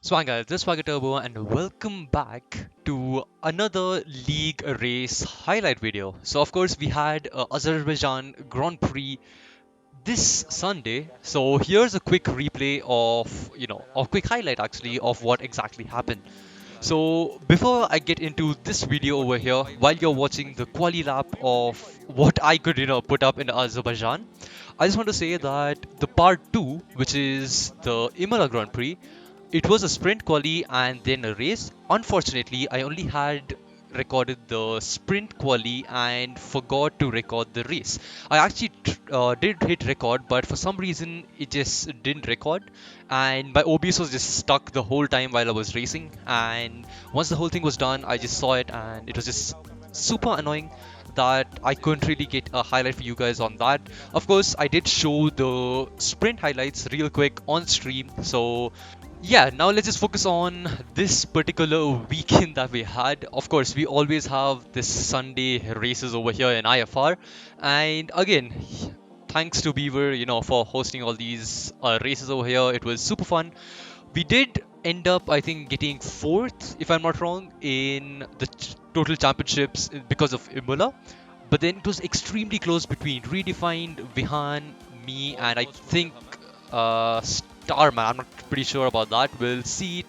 Swagger, this is SwaggerTurbo, and welcome back to another league race highlight video. So, of course, we had Azerbaijan Grand Prix this Sunday. So, here's a quick replay of, a quick highlight actually of what exactly happened. So, before I get into this video over here, while you're watching the quali lap of what I could, put up in Azerbaijan, I just want to say that the part 2, which is the Imola Grand Prix, it was a sprint quali and then a race. Unfortunately, I only had recorded the sprint quali and forgot to record the race. I actually did hit record, but for some reason it just didn't record, and my OBS was just stuck the whole time while I was racing. And once the whole thing was done, I just saw it, and it was just super annoying that I couldn't really get a highlight for you guys on that. Of course, I did show the sprint highlights real quick on stream, so yeah, now let's just focus on this particular weekend that we had. Of course, we always have this Sunday races over here in IFR. And again, thanks to Beaver, for hosting all these races over here. It was super fun. We did end up, I think, getting fourth, if I'm not wrong, in the total championships because of Imola. But then it was extremely close between Redefined, Vihan, me, and I think Starman. I'm not pretty sure about that. We'll see it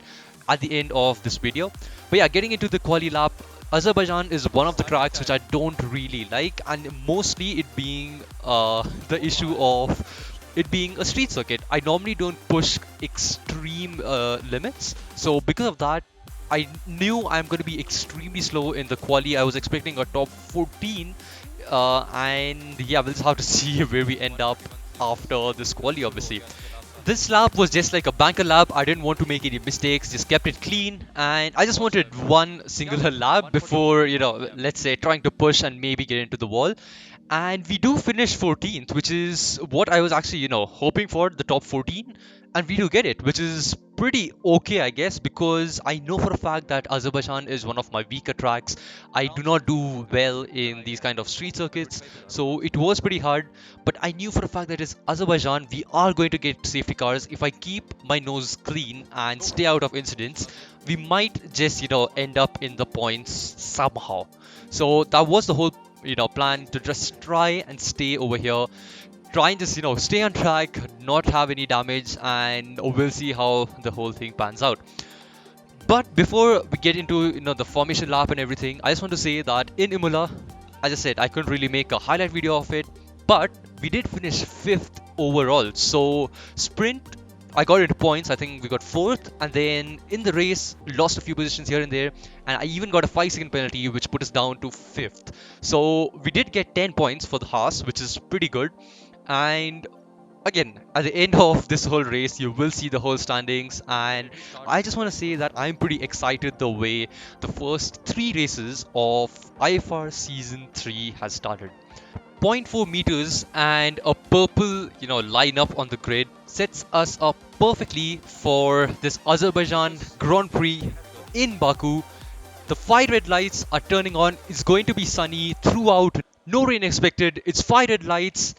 at the end of this video. But yeah, getting into the quali lap, Azerbaijan is one of the tracks which I don't really like, and mostly it being the issue of it being a street circuit. I normally don't push extreme limits, so because of that, I knew I'm going to be extremely slow in the quali. I was expecting a top 14, and yeah, we'll just have to see where we end up after this quali, obviously. This lap was just like a banker lap. I didn't want to make any mistakes, just kept it clean, and I just wanted one singular lap before, let's say trying to push and maybe get into the wall. And we do finish 14th, which is what I was actually, hoping for, the top 14. And we do get it, which is pretty okay, I guess, because I know for a fact that Azerbaijan is one of my weaker tracks. I do not do well in these kind of street circuits, so it was pretty hard. But I knew for a fact that it's Azerbaijan, we are going to get safety cars. If I keep my nose clean and stay out of incidents, we might just, end up in the points somehow. So that was the whole plan, to just try and stay over here, try and just stay on track, not have any damage, and we'll see how the whole thing pans out. But before we get into the formation lap and everything, I just want to say that in Imola, as I said, I couldn't really make a highlight video of it, but we did finish 5th overall. So sprint, I got into points. I think we got 4th, and then in the race, we lost a few positions here and there, and I even got a 5-second penalty, which put us down to 5th. So we did get 10 points for the Haas, which is pretty good. And again, at the end of this whole race, you will see the whole standings, and I just want to say that I'm pretty excited the way the first 3 races of IFR Season 3 has started. Zero point 0.4 meters and a purple, line up on the grid sets us up perfectly for this Azerbaijan Grand Prix in Baku. The 5 red lights are turning on. It's going to be sunny throughout. No rain expected. It's 5 red lights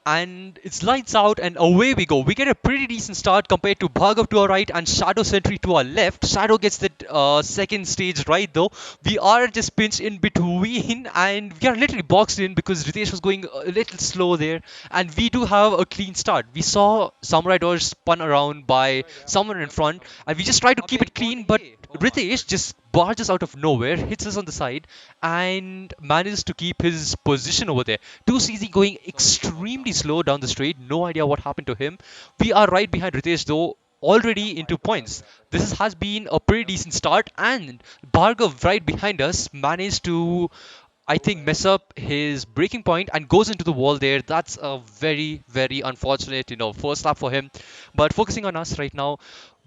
and it's lights out, and away we go. We get a pretty decent start compared to Bhargav to our right and Shadow Sentry to our left. Shadow gets the second stage right though. We are just pinched in between, and we are literally boxed in because Ritesh was going a little slow there, and we do have a clean start. We saw Samurai Dodge spun around by someone in front, and we just try to keep it clean, but Ritesh just barges out of nowhere, hits us on the side, and manages to keep his position over there. 2CZ going extremely slow down the straight. No idea what happened to him. We are right behind Ritesh though, already into points. Has been a pretty decent start, and Bhargav right behind us managed to, I think, mess up his braking point and goes into the wall there. That's a very, very unfortunate, first lap for him. But focusing on us right now,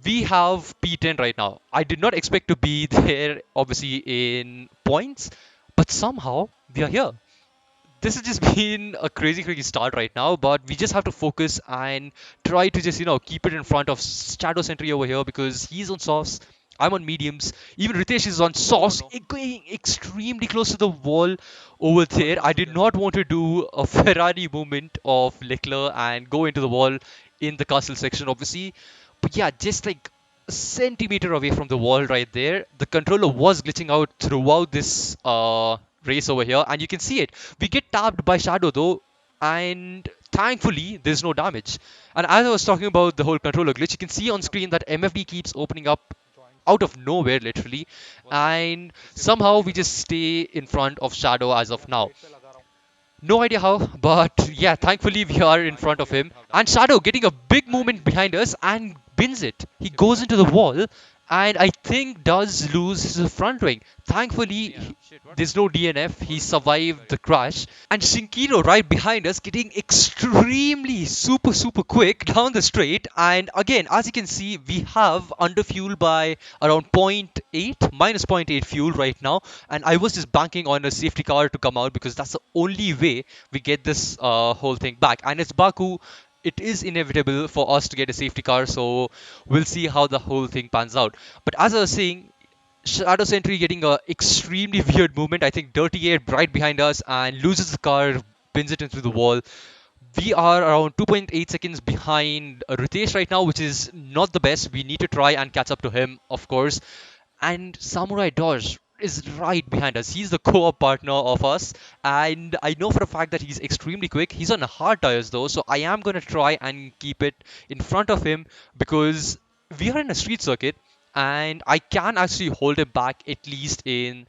we have P10 right now. I did not expect to be there, obviously, in points, but somehow we are here. This has just been a crazy, crazy start right now, but we just have to focus and try to just, keep it in front of Shadow Sentry over here because he's on softs. I'm on mediums. Even Ritesh is on softs, going extremely close to the wall over there. I did not want to do a Ferrari movement of Leclerc and go into the wall in the castle section, obviously. But yeah, just like a centimeter away from the wall right there. The controller was glitching out throughout this race over here, and you can see it. We get tapped by Shadow though, and thankfully there's no damage. And as I was talking about the whole controller glitch, you can see on screen that MFD keeps opening up out of nowhere literally, and somehow we just stay in front of Shadow as of now. No idea how, but yeah, thankfully we are in front of him. And Shadow getting a big movement behind us and bins it. He goes into the wall and I think does lose his front wing. Thankfully, there's no DNF. He survived the crash. And Shinkiro right behind us getting extremely super quick down the straight. And again, as you can see, we have under fuel by around zero point 0.8, minus zero point 0.8 fuel right now. And I was just banking on a safety car to come out because that's the only way we get this whole thing back. And it's Baku. It is inevitable for us to get a safety car, so we'll see how the whole thing pans out. But as I was saying, Shadow Sentry getting a extremely weird movement. I think Dirty Air right behind us and loses the car, pins it into the wall. We are around 2.8 seconds behind Ritesh right now, which is not the best. We need to try and catch up to him, of course. And Samurai Dodge is right behind us. He's the co-op partner of us, and I know for a fact that he's extremely quick. He's on hard tires though, so I am gonna try and keep it in front of him because we are in a street circuit and I can actually hold him back at least in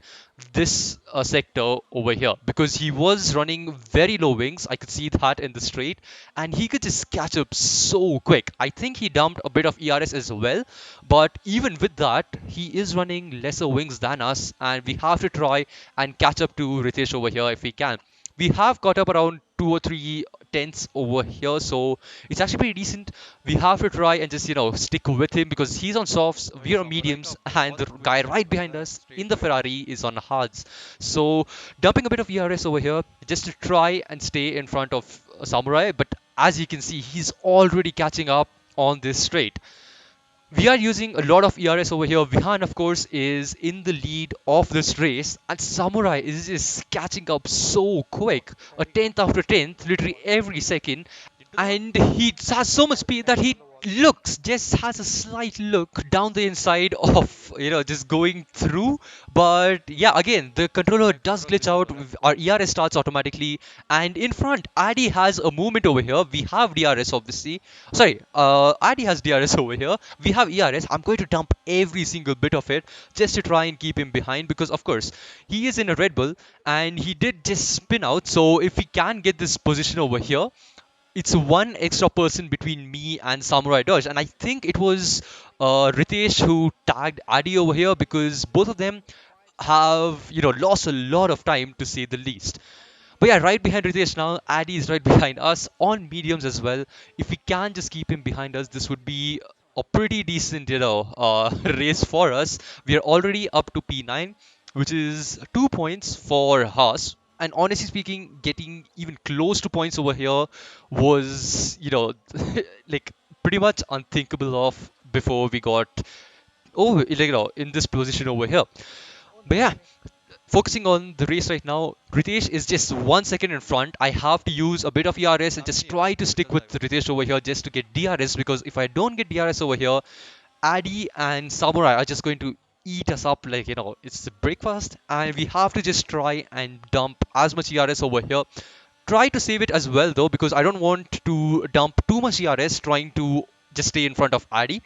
this sector over here because he was running very low wings. I could see that in the straight, and he could just catch up so quick. I think he dumped a bit of ERS as well, but even with that, he is running lesser wings than us, and we have to try and catch up to Ritesh over here if we can. We have caught up around 2 or 3 tenths over here, so it's actually pretty decent. We have to try and just stick with him because he's on softs, we're on mediums, and the guy right behind us in the Ferrari is on hards. So dumping a bit of ERS over here just to try and stay in front of Samurai, but as you can see, he's already catching up on this straight. We are using a lot of ERS over here. Vihan, of course, is in the lead of this race, and Samurai is just catching up so quick, a tenth after tenth, literally every second, and he has so much speed that he just has a slight look down the inside of just going through. But yeah, again, the controller does glitch out. Our ERS starts automatically, and in front Addy has a movement over here. We have DRS, obviously. Sorry, Addy has DRS over here. We have ERS. I'm going to dump every single bit of it just to try and keep him behind because of course he is in a Red Bull and he did just spin out. So if we can get this position over here, it's one extra person between me and Samurai Dodge, and I think it was Ritesh who tagged Adi over here because both of them have lost a lot of time to say the least. But yeah, right behind Ritesh now, Adi is right behind us on mediums as well. If we can just keep him behind us, this would be a pretty decent race for us. We are already up to P9, which is 2 points for Haas. And honestly speaking, getting even close to points over here was, like pretty much unthinkable of before we got in this position over here. But yeah, focusing on the race right now, Ritesh is just 1 second in front. I have to use a bit of ERS and just try to stick with Ritesh over here just to get DRS because if I don't get DRS over here, Addy and Samurai are just going to eat us up like, it's the breakfast, and we have to just try and dump as much ERS over here. Try to save it as well though, because I don't want to dump too much ERS trying to just stay in front of Addy.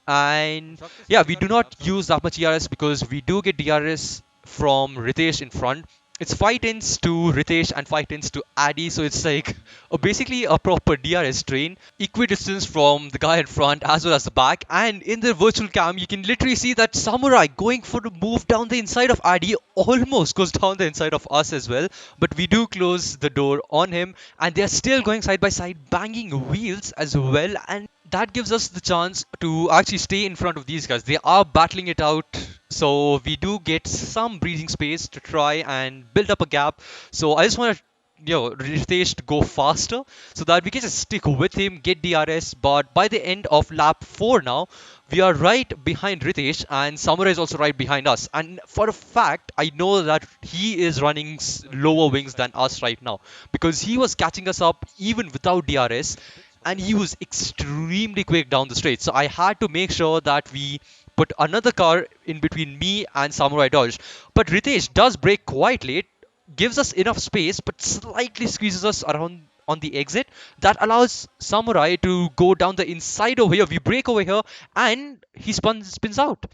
And yeah, we do not use that much ERS because we do get DRS from Ritesh in front. It's 5 tenths to Ritesh and 5 tenths to Addy, so it's like basically a proper DRS train, equidistance from the guy in front as well as the back. And in the virtual cam, you can literally see that Samurai going for the move down the inside of Addy almost goes down the inside of us as well. But we do close the door on him, and they're still going side by side, banging wheels as well. And that gives us the chance to actually stay in front of these guys. They are battling it out, so we do get some breathing space to try and build up a gap. So I just want to Ritesh to go faster so that we can just stick with him, get DRS. But by the end of lap 4 now, we are right behind Ritesh, and Samurai is also right behind us. And for a fact, I know that he is running lower wings than us right now because he was catching us up even without DRS. and he was extremely quick down the straight. So I had to make sure that we put another car in between me and Samurai Dodge. But Ritesh does brake quite late, gives us enough space, but slightly squeezes us around on the exit. That allows Samurai to go down the inside over here. We brake over here, and he spins out.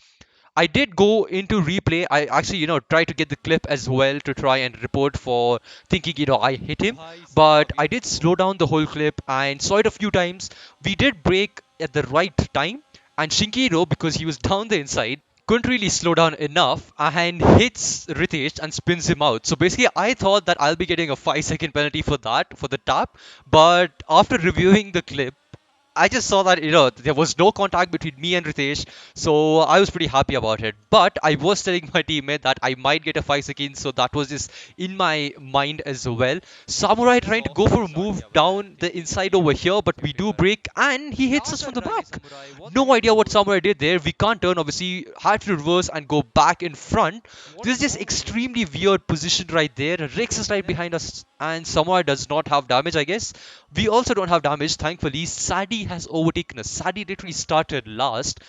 I did go into replay. I actually, tried to get the clip as well to try and report for thinking, I hit him. But I did slow down the whole clip and saw it a few times. We did brake at the right time. And Shinkiro, because he was down the inside, couldn't really slow down enough and hits Ritesh and spins him out. So basically, I thought that I'll be getting a 5-second penalty for that, for the tap. But after reviewing the clip, I just saw that there was no contact between me and Ritesh, so I was pretty happy about it. But I was telling my teammate that I might get a 5 seconds, so that was just in my mind as well. Samurai trying to go for a move down the inside over here, but we do break and he hits us from the back. No idea what Samurai did there. We can't turn, obviously, had to reverse and go back in front. This is just extremely weird position right there. Rex is right behind us, and Samurai does not have damage, I guess. We also don't have damage, thankfully. Sadi has overtaken us. Sadi literally started last.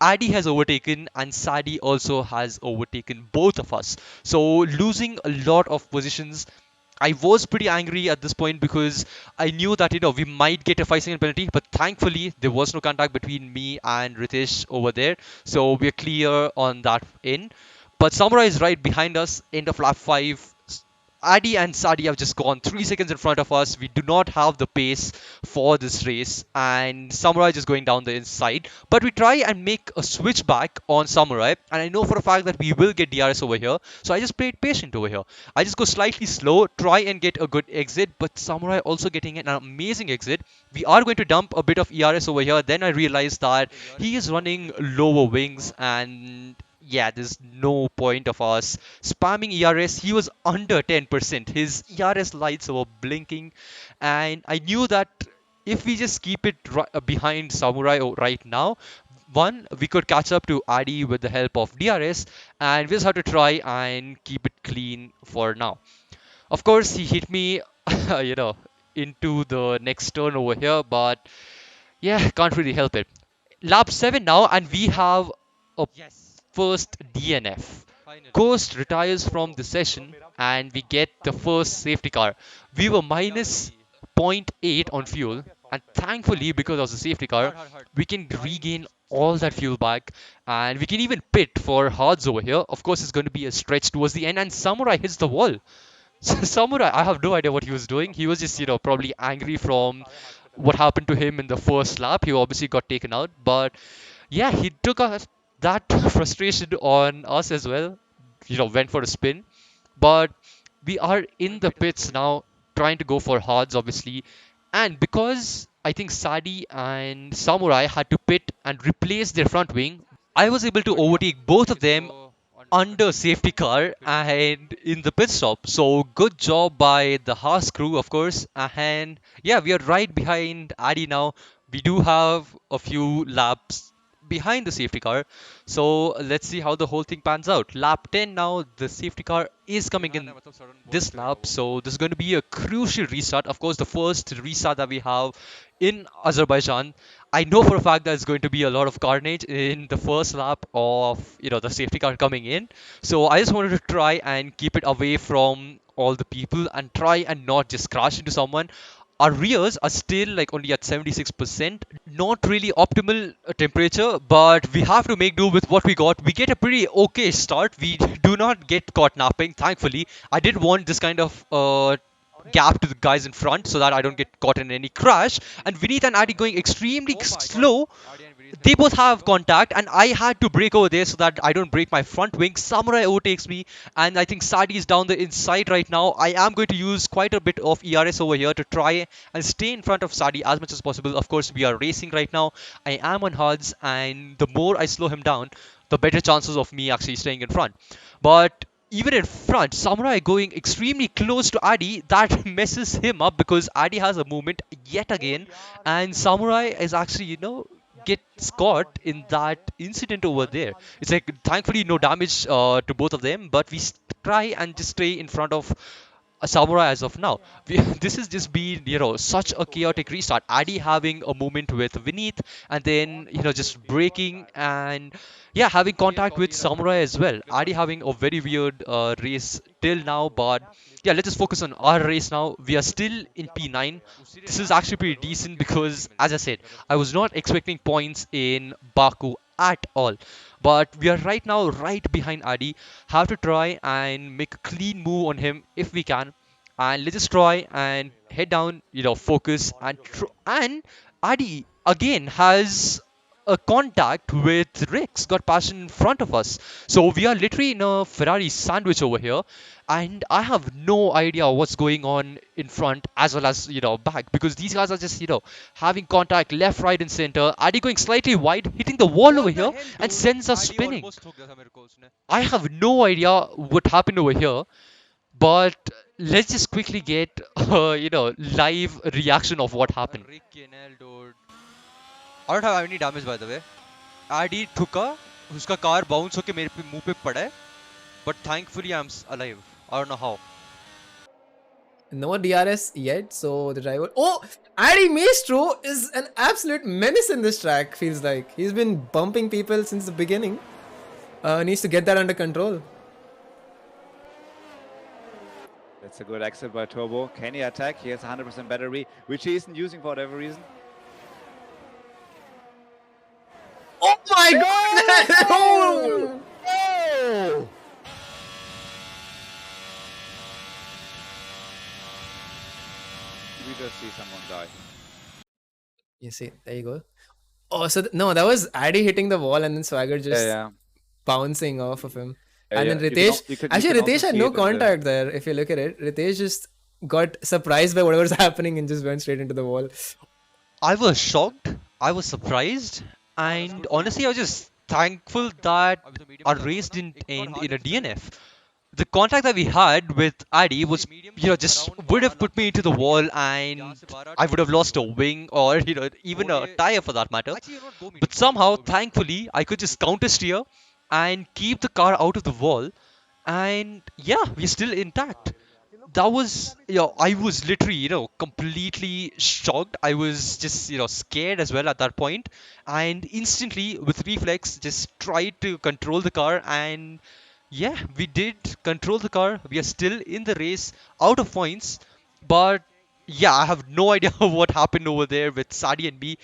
Addy has overtaken, and Sadi also has overtaken both of us. So losing a lot of positions. I was pretty angry at this point because I knew that we might get a 5 second penalty, but thankfully there was no contact between me and Ritesh over there, so we're clear on that end. But Samurai is right behind us, end of lap 5. Adi and Sadi have just gone 3 seconds in front of us. We do not have the pace for this race, and Samurai is just going down the inside. But we try and make a switch back on Samurai, and I know for a fact that we will get DRS over here. So I just played patient over here. I just go slightly slow, try and get a good exit, but Samurai also getting an amazing exit. We are going to dump a bit of ERS over here. Then I realized that he is running lower wings, and yeah, there's no point of us spamming ERS. He was under 10%. His ERS lights were blinking, and I knew that if we just keep it behind Samurai right now, one, we could catch up to Adi with the help of DRS, and we just have to try and keep it clean for now. Of course, he hit me, you know, into the next turn over here, but yeah, can't really help it. Lap 7 now, and we have a first DNF. Ghost retires from the session, and we get the first safety car. We were minus zero point 0.8 on fuel, and thankfully, because of the safety car, we can regain all that fuel back, and we can even pit for hards over here. Of course, it's going to be a stretch towards the end, and Samurai hits the wall. Samurai, I have no idea what he was doing. He was just, probably angry from what happened to him in the first lap. He obviously got taken out, but yeah, he took that frustration on us as well. Went for a spin, but we are in the pits now, trying to go for hards, obviously, and because I think Sadi and Samurai had to pit and replace their front wing, I was able to overtake both of them under safety car and in the pit stop. So good job by the Haas crew, of course. And yeah, we are right behind Adi now. We do have a few laps behind the safety car. So let's see how the whole thing pans out. Lap 10 now, the safety car is coming in this lap. So this is going to be a crucial restart. Of course, the first restart that we have in Azerbaijan. I know for a fact that it's going to be a lot of carnage in the first lap of the safety car coming in. So I just wanted to try and keep it away from all the people and try and not just crash into someone. Our rears are still like only at 76%, not really optimal temperature, but we have to make do with what we got. We get a pretty okay start. We do not get caught napping, thankfully. I did want this kind of gap to the guys in front so that I don't get caught in any crash. And Vineet and Adi going extremely slow. They both have contact, and I had to brake over there so that I don't break my front wing. Samurai overtakes me, and I think Sadi is down the inside right now. I am going to use quite a bit of ERS over here to try and stay in front of Sadi as much as possible. Of course, we are racing right now. I am on hards, and the more I slow him down, the better chances of me actually staying in front. But even in front, Samurai going extremely close to Adi, that messes him up because Adi has a movement yet again, and Samurai is actually, gets caught in that incident over there. It's like, thankfully, no damage to both of them, but we try and just stay in front of a samurai as of now. This has just been, such a chaotic restart. Addy having a moment with Vineet, and then, just breaking and, yeah, having contact with Samurai as well. Addy having a very weird race till now, but yeah, let's just focus on our race now. We are still in P9. This is actually pretty decent because, as I said, I was not expecting points in Baku at all. But we are right now right behind Adi. Have to try and make a clean move on him if we can. And let's just try and head down, focus and Adi again has a contact with Rex got passed in front of us. So we are literally in a Ferrari sandwich over here, and I have no idea what's going on in front as well as back, because these guys are just having contact left, right, and center. Adi going slightly wide, hitting the wall over here, and sends us spinning. I have no idea what happened over here, but let's just quickly get live reaction of what happened. I don't have any damage by the way. आडी ठुका उसका car bounce होके मेरे पे मुंह पे पड़ा है but thankfully I'm alive. I don't know how. No DRS yet, so the driver. Oh, Addy Maestro is an absolute menace in this track. Feels like he's been bumping people since the beginning. Needs to get that under control. That's a good exit by Turbo. Can he attack? He has 100% battery, which he isn't using for whatever reason. Oh my god! Oh! Oh! We just see someone die. You see, there you go. Oh, so no, that was Addy hitting the wall and then Swagger just bouncing off of him. And then Ritesh, actually Ritesh had no contact there. If you look at it, Ritesh just got surprised by whatever's happening and just went straight into the wall. I was shocked. I was surprised, and honestly, I was just thankful that our race didn't end in a DNF. The contact that we had with Addy was, just would have put me into the wall, and I would have lost a wing or, even a tire for that matter. But somehow, thankfully, I could just counter steer and keep the car out of the wall, and yeah, we're still intact. That was, I was literally, completely shocked. I was just, scared as well at that point, and instantly with reflex just tried to control the car, and yeah, we did control the car. We are still in the race, out of points, but yeah, I have no idea what happened over there with Sadi and me.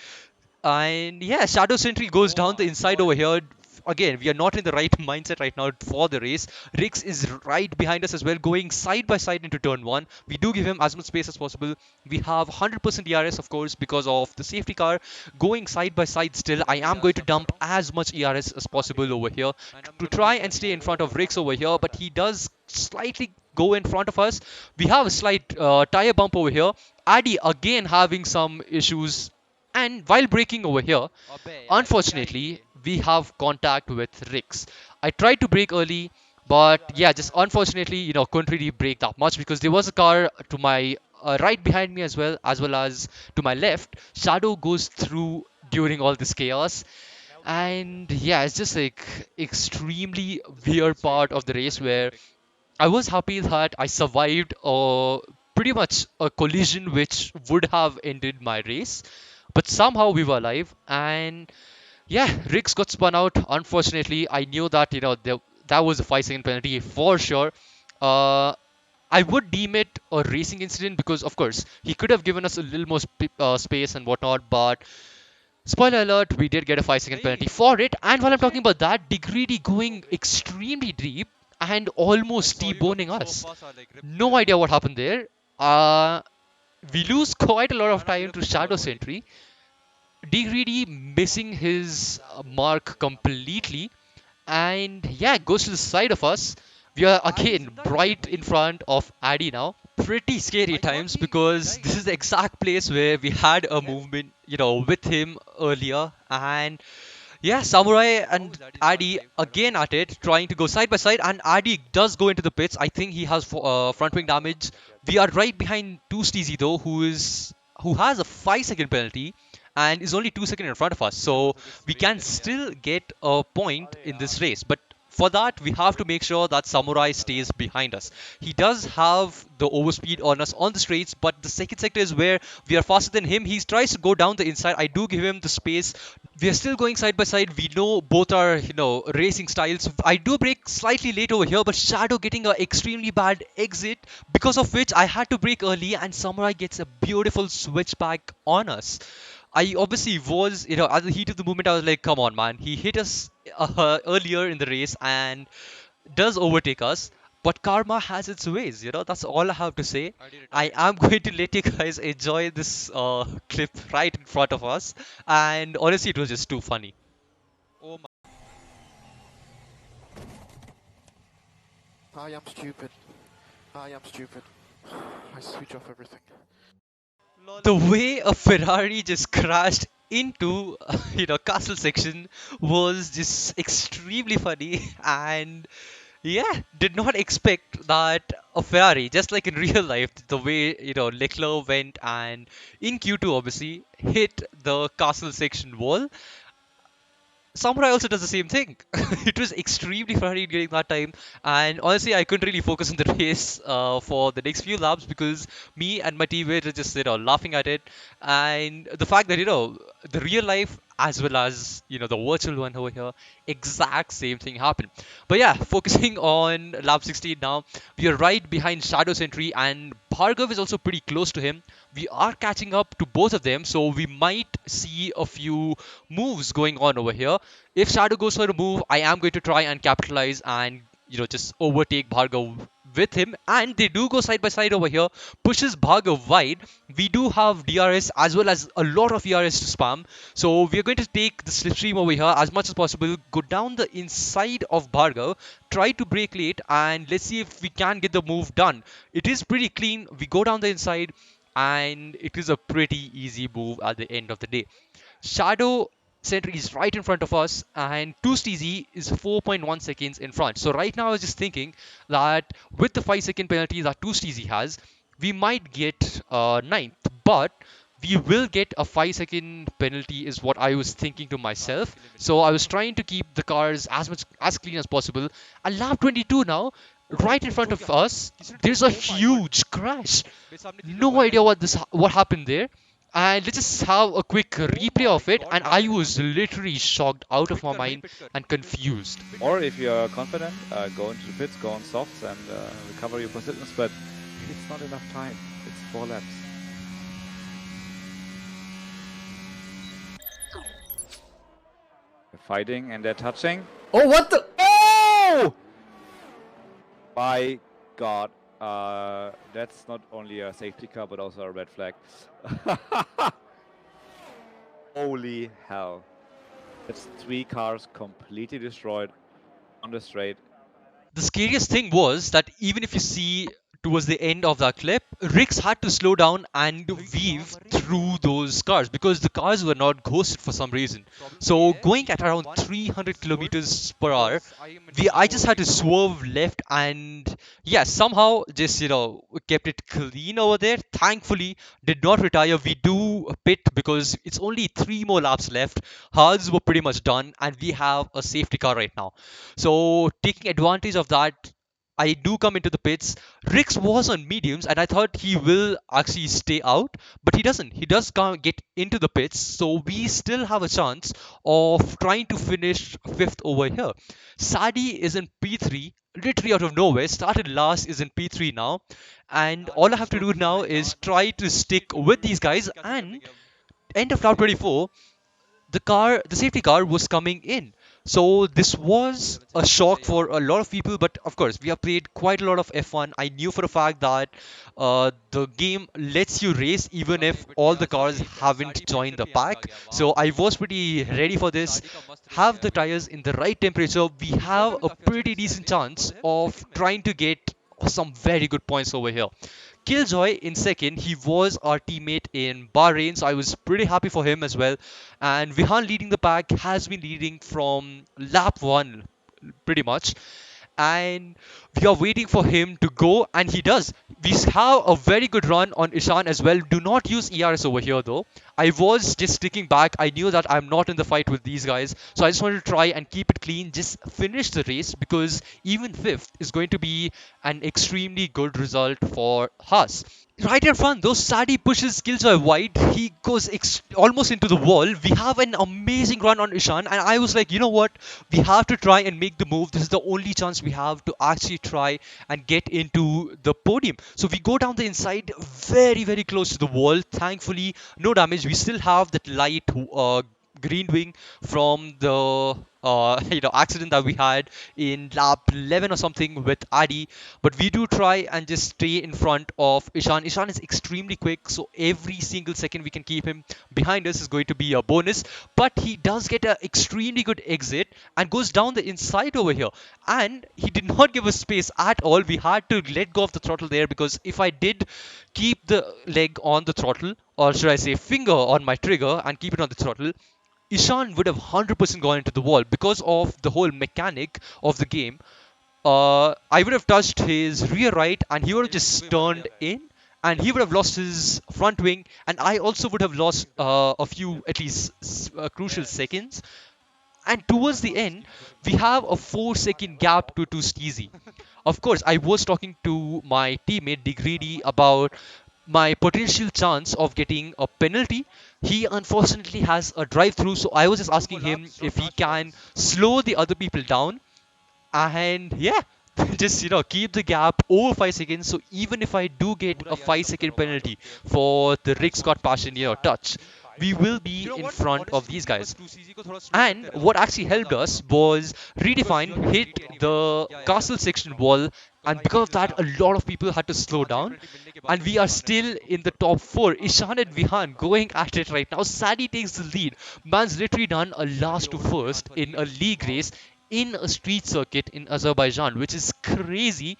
And yeah, Shadow Sentry goes down the inside over here. Again, we are not in the right mindset right now for the race. Rix is right behind us as well, going side by side into turn 1. We do give him as much space as possible. We have 100% ERS, of course, because of the safety car going side by side still. I am going to dump as much ERS as possible over here to try and stay in front of Rix over here, but he does slightly go in front of us. We have a slight tire bump over here. Addy again having some issues, and while braking over here, unfortunately, we have contact with Rix. I tried to brake early, but yeah, just unfortunately, couldn't really brake that much because there was a car to my right behind me as well as to my left. Shadow goes through during all this chaos. And yeah, it's just like extremely weird part of the race where I was happy that I survived pretty much a collision which would have ended my race, but somehow we were alive. And yeah, Riggs got spun out. Unfortunately, I knew that that was a 5-second penalty for sure. Uh, I would deem it a racing incident because, of course, he could have given us a little more space and whatnot, but spoiler alert, we did get a 5-second penalty for it. And while I'm talking about that, Digreedy going extremely deep and almost T-boning us. No idea what happened there. We lose quite a lot of time to Shadow Sentry. Digreedy missing his mark completely. And yeah, goes to the side of us. We are again right in front of Addy now. Pretty scary times because this is the exact place where we had a movement, with him earlier. And yeah, Samurai and Addy again at it, trying to go side by side. And Addy does go into the pits. I think he has front wing damage. We are right behind 2Steezy though, who has a 5-second penalty and is only 2 seconds in front of us. So we can still get a point in this race. But for that, we have to make sure that Samurai stays behind us. He does have the overspeed on us on the straights, but the second sector is where we are faster than him. He tries to go down the inside. I do give him the space. We are still going side by side. We know both are, racing styles. I do brake slightly late over here, but Shadow getting an extremely bad exit, because of which I had to brake early, and Samurai gets a beautiful switchback on us. I obviously was, at the heat of the moment, I was like, come on, man. He hit us earlier in the race and does overtake us. But karma has its ways, that's all I have to say. I am going to let you guys enjoy this clip right in front of us. And honestly, it was just too funny. I am stupid. I am stupid. I switch off everything. The way a Ferrari just crashed into, castle section was just extremely funny. And yeah, did not expect that a Ferrari, just like in real life, the way, Leclerc went and in Q2 obviously hit the castle section wall. Samurai also does the same thing. It was extremely frustrating during that time, and honestly, I couldn't really focus on the race for the next few laps because me and my team were just laughing at it, and the fact that the real life as well as the virtual one over here, exact same thing happened. But yeah, focusing on lap 16 now, we are right behind Shadow Sentry, and Bhargav is also pretty close to him. We are catching up to both of them, so we might see a few moves going on over here. If Shadow goes for a move, I am going to try and capitalize and just overtake Bhargav with him, and they do go side by side over here, pushes Bhargav wide. We do have DRS as well as a lot of ERS to spam, so we are going to take the slipstream over here as much as possible, go down the inside of Bhargav, try to brake late, and let's see if we can get the move done. It is pretty clean. We go down the inside, and it is a pretty easy move at the end of the day. Shadow Sentry is right in front of us, and 2 is 4.1 seconds in front. So right now I was just thinking that with the 5-second penalty that 2 has, we might get ninth, but we will get a 5-second penalty is what I was thinking to myself. So I was trying to keep the cars as clean as possible. And lap 22 now, right in front of us, there's a huge crash. No idea what happened there. And let's just have a quick replay of it, and I was literally shocked out of my mind and confused. Or if you're confident, go into the pits, go on softs and recover your positions, but it's not enough time. It's 4 laps. They're fighting and they're touching. Oh, what the? Oh! My God. That's not only a safety car, but also a red flag. Holy hell. That's 3 cars completely destroyed on the straight. The scariest thing was that even if you see towards the end of that clip, Rix had to slow down and weave through those cars because the cars were not ghosted for some reason. So going at around 300 kilometers per hour, I just had to swerve left and yeah, somehow just kept it clean over there. Thankfully, did not retire. We do pit because it's only 3 more laps left. Hards were pretty much done, and we have a safety car right now. So taking advantage of that, I do come into the pits. Rix was on mediums, and I thought he will actually stay out, but he doesn't. He does get into the pits, so we still have a chance of trying to finish 5th over here. Sadi is in P3, literally out of nowhere. Started last, is in P3 now, and all I have to do now is try to stick with these guys. And end of lap 24, the safety car was coming in. So this was a shock for a lot of people, but of course we have played quite a lot of F1. I knew for a fact that the game lets you race even if all the cars haven't joined the pack. So I was pretty ready for this. Have the tires in the right temperature, we have a pretty decent chance of trying to get some very good points over here. Killjoy in second, he was our teammate in Bahrain, so I was pretty happy for him as well. And Vihan leading the pack has been leading from lap 1 pretty much. And we are waiting for him to go, and he does. We have a very good run on Ishan as well. Do not use ERS over here though. I was just sticking back. I knew that I'm not in the fight with these guys, so I just wanted to try and keep it clean, just finish the race, because even fifth is going to be an extremely good result for us. Right in front, though, Sadi pushes Killjoy wide. He goes almost into the wall. We have an amazing run on Ishan, and I was like, you know what? We have to try and make the move. This is the only chance we have to actually try and get into the podium. So we go down the inside, very, very close to the wall. Thankfully, no damage. We still have that light green wing from the accident that we had in lap 11 or something with Adi, but we do try and just stay in front of Ishan. Ishan is extremely quick, so every single second we can keep him behind us is going to be a bonus. But he does get an extremely good exit and goes down the inside over here, and he did not give us space at all. We had to let go of the throttle there, because if I did keep the leg on the throttle, or should I say finger on my trigger and keep it on the throttle, Ishan would have 100% gone into the wall because of the whole mechanic of the game. I would have touched his rear right, and he would have just turned in, and he would have lost his front wing, and I also would have lost a few, at least, crucial seconds. And towards the end, we have a 4-second gap to Steezy. Of course, I was talking to my teammate Digreedy about my potential chance of getting a penalty. He unfortunately has a drive through, so I was just asking him if he can slow the other people down, and yeah, just keep the gap over 5 seconds. So even if I do get a 5-second penalty for the Rick Scott Passion touch, we will be in front of these guys. And what actually helped us was Redefine hit the castle section wall, and because of that, a lot of people had to slow down. And we are still in the top 4. Ishan and Vihan going at it right now. Sadi takes the lead. Man's literally done a last to first in a league race in a street circuit in Azerbaijan, which is crazy.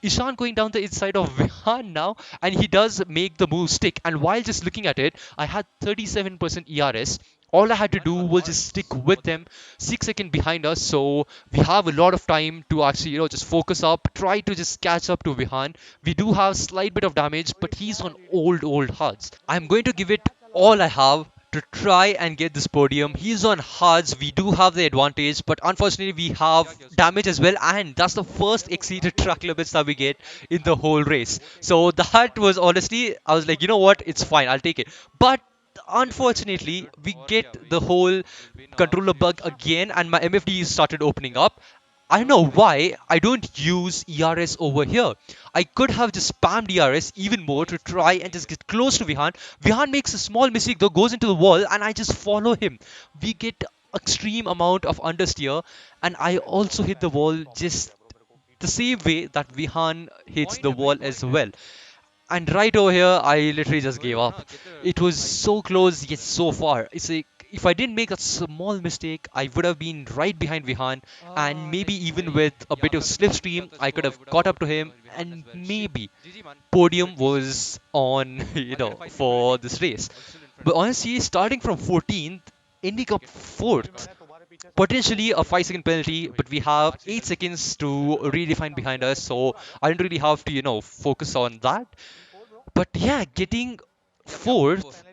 Ishan going down the inside of Vihan now, and he does make the move stick. And while just looking at it, I had 37% ERS. All I had to do was just stick with them, 6 seconds behind us, so we have a lot of time to actually, just focus up, try to just catch up to Vihan. We do have slight bit of damage, but he's on old HUDs. I'm going to give it all I have to try and get this podium. He's on hards. We do have the advantage, but unfortunately we have damage as well, and that's the first exceeded track limits that we get in the whole race. So that was honestly, I was like, you know what, it's fine, I'll take it. But unfortunately, we get the whole controller bug again, and my MFD started opening up. I don't know why I don't use ERS over here. I could have just spammed ERS even more to try and just get close to Vihan. Vihan makes a small mistake though, goes into the wall, and I just follow him. We get extreme amount of understeer, and I also hit the wall just the same way that Vihan hits the wall as well. And right over here, I literally just gave up. It was so close yet so far. It's like, if I didn't make a small mistake, I would have been right behind Vihan, and maybe even with a bit of slipstream, I could have caught up to him, and maybe podium was on, for this race. But honestly, starting from 14th, ending up 4th, potentially a 5-second penalty, but we have 8 seconds to redefine behind us, so I didn't really have to, focus on that. But yeah, getting 4th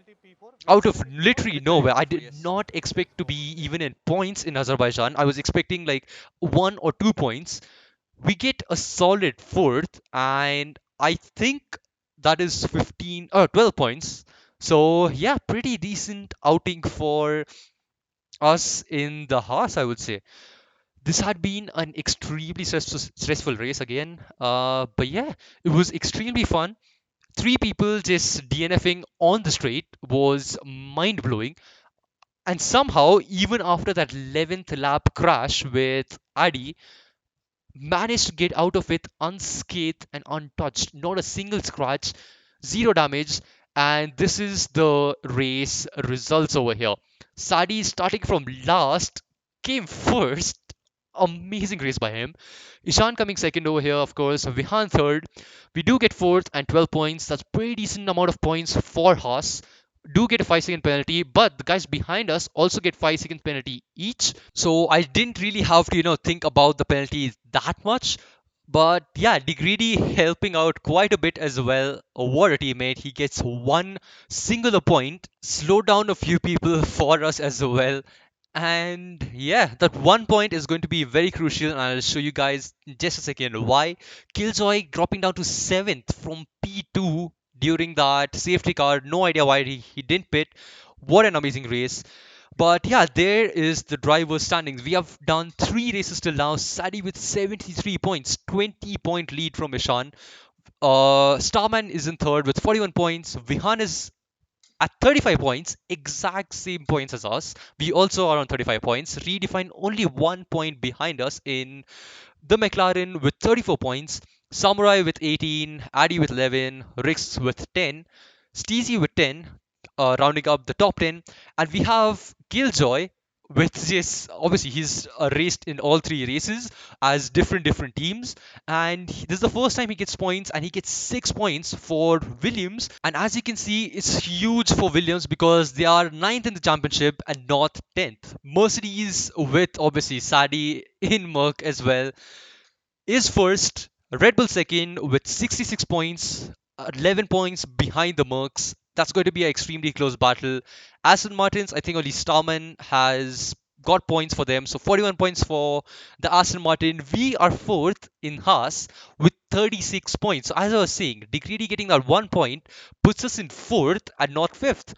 out of literally nowhere. I did not expect to be even in points in Azerbaijan. I was expecting like 1 or 2 points. We get a solid 4th, and I think that is 15 or 12 points. So yeah, pretty decent outing for us in the Haas, I would say. This had been an extremely stressful race again. But yeah, it was extremely fun. 3 people just DNFing on the straight was mind blowing. And somehow, even after that 11th lap crash with Adi, managed to get out of it unscathed and untouched. Not a single scratch, zero damage. And this is the race results over here. Sadi, starting from last, came first. Amazing race by him. Ishan coming second over here, of course. Vihan third. We do get fourth and 12 points. That's pretty decent amount of points for Haas. Do get a 5-second penalty, but the guys behind us also get 5-second penalty each. So I didn't really have to, think about the penalty that much. But yeah, Degrady helping out quite a bit as well. What a teammate. He gets one singular point, slow down a few people for us as well. And yeah, that 1 point is going to be very crucial, and I'll show you guys in just a second why. Killjoy dropping down to 7th from P2 during that safety car. No idea why he didn't pit. What an amazing race. But yeah, there is the driver standings. We have done 3 races till now. Sadi with 73 points, 20-point lead from Ishan. Starman is in third with 41 points. Vihan is at 35 points, exact same points as us. We also are on 35 points. Redefine only 1 point behind us in the McLaren with 34 points. Samurai with 18, Addy with 11, Rix with 10, Steezy with 10, rounding up the top 10. And we have Killjoy, which is obviously he's raced in all 3 races as different teams, and this is the first time he gets points, and he gets 6 points for Williams. And as you can see, it's huge for Williams because they are ninth in the championship and not 10th. Mercedes with obviously Sadi in Merc as well is first, Red Bull second with 66 points, 11 points behind the Mercs. That's going to be an extremely close battle. Aston Martins, I think only Starman has got points for them. So 41 points for the Aston Martin. We are fourth in Haas with 36 points. So as I was saying, Decreedy getting that 1 point puts us in fourth and not fifth.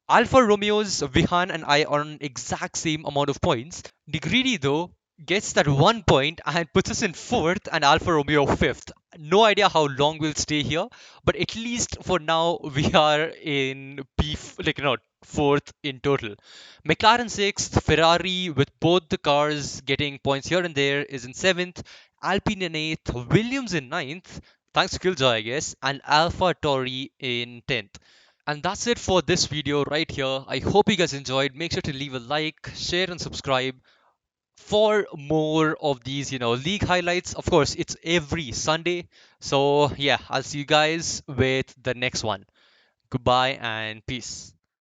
Alfa Romeo's Vihan and I are on exact same amount of points. Negridi though gets that 1 point and puts us in fourth and Alfa Romeo fifth. No idea how long we'll stay here, but at least for now we are in fourth in total. McLaren sixth, Ferrari with both the cars getting points here and there is in seventh, Alpine in eighth, Williams in ninth, thanks to Killjoy I guess, and Alpha Tauri in 10th. And that's it for this video right here. I hope you guys enjoyed. Make sure to leave a like, share, and subscribe for more of these, league highlights. Of course, it's every Sunday. So yeah, I'll see you guys with the next one. Goodbye and peace.